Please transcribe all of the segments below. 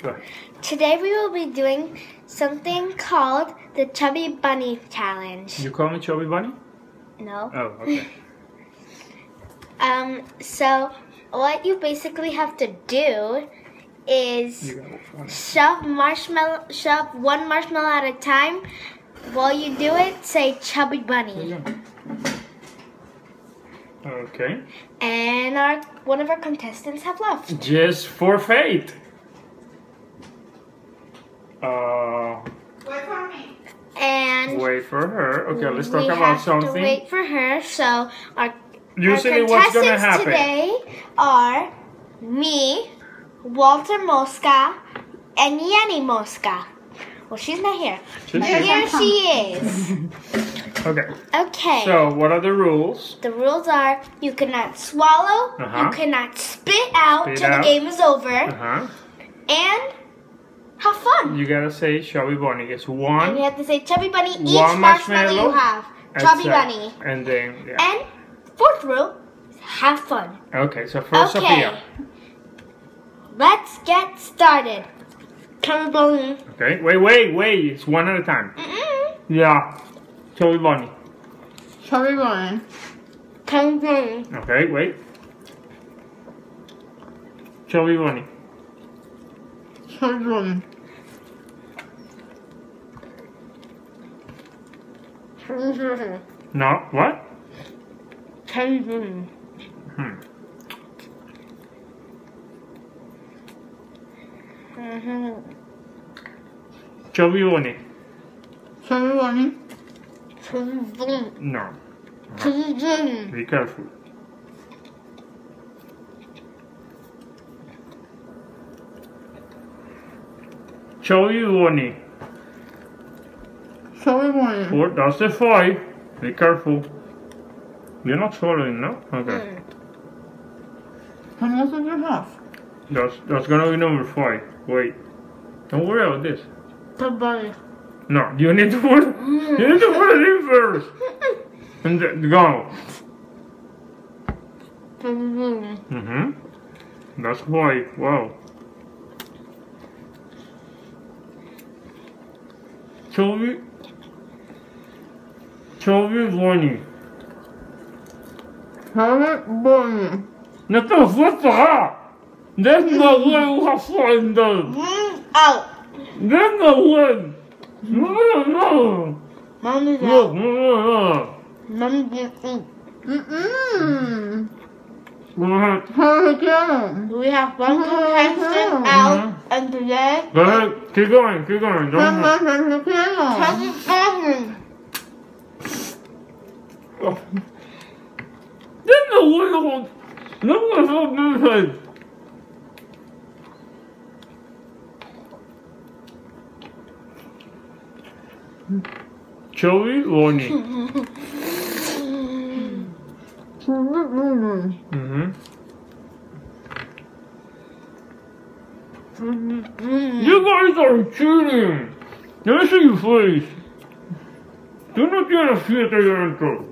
Go ahead. Today we will be doing something called the Chubby Bunny Challenge. You call me Chubby Bunny? No. Oh, okay. So what you basically have to do is You got one. shove one marshmallow at a time. While you do it, say Chubby Bunny. Okay. And one of our contestants have left. Just for fate. Wait for me. And Wait for her. Okay, let's talk we about have something. to wait for her. So our Usually, our what's gonna contestants happen? today are me, Walter Mosca, and Yenny Mosca. Well, she's not here. She's But here. here she is. Okay. Okay. So, what are the rules? The rules are you cannot swallow, you cannot spit out Spit till out. the game is over, Uh-huh. and have fun. You gotta say Chubby Bunny. It's And one. you have to say Chubby Bunny each One marshmallow marshmallow. you have. That's Chubby it. Bunny. And then, yeah. And fourth rule, have fun. Okay, so first Okay. Sophia. Let's get started. Chubby Bunny. Okay, wait. It's one at a time. Yeah. Chubby Bunny. Chubby Bunny. Chubby Bunny. Okay, wait. Chubby Bunny. Chubby Bunny. No, what? Chubby Bunny. Chubby Bunny. Chubby Bunny. Chubby Bunny. No. Chubby Bunny. Be careful. Chubby Bunny. Chubby Bunny. Four, that's the five. Be careful. You're not swallowing, no? Okay. How much did you have? That's gonna be number five. Wait. Don't worry about this. Chubby Bunny. No, you need to put it in first. And then go. Chubby Bunny. That's five. Wow. Chubby Bunny. Chubby Bunny. Not the foot. There's no way we have fun though. Out. There's no way. No. Mommy's Look, out. no. Mommy can't eat. Go ahead. Chubby Bunny. We have one contestant out, and today, Go ahead. Keep going. Don't Chubby Bunny. Chubby Bunny. There's no way. No way. Chubby Bunny. Chubby Bunny. You guys are cheating. Let me see your face. Tú no tienes 7 dentro.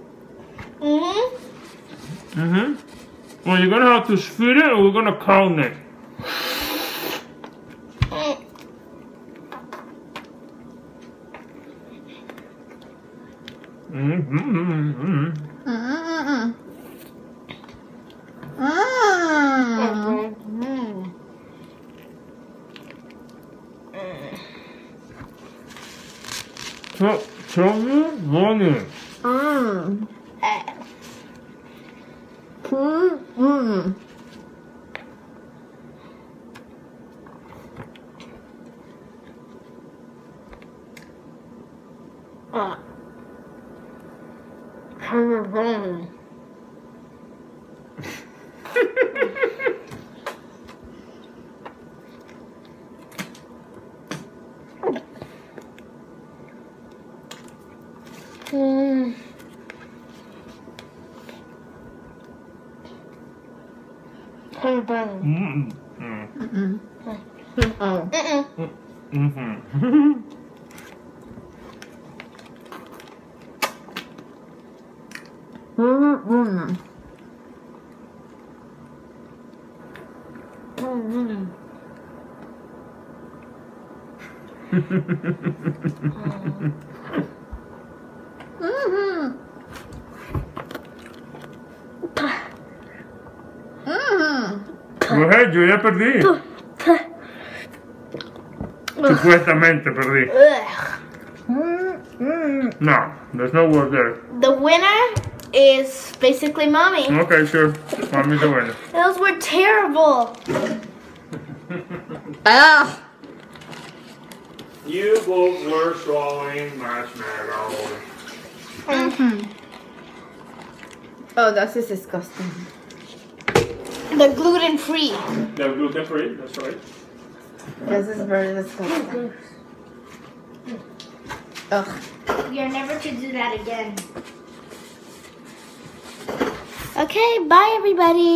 Well, you're gonna have to spit it or we're gonna count it. Chubby Bunny. Chubby Bunny. Chubby Bunny. Chubby Bunny. Oh. Chubby Bunny. Go ahead, yo ya perdí. Supuestamente perdí. Ugh. No, there's no word there. The winner is basically Mommy. Okay, sure. Mommy's the winner. Those were terrible. Ah. You both were swallowing marshmallows. Oh, that is disgusting. They're gluten free. They're gluten free, that's right. This is very disgusting. Ugh. You're never to do that again. Okay, bye everybody.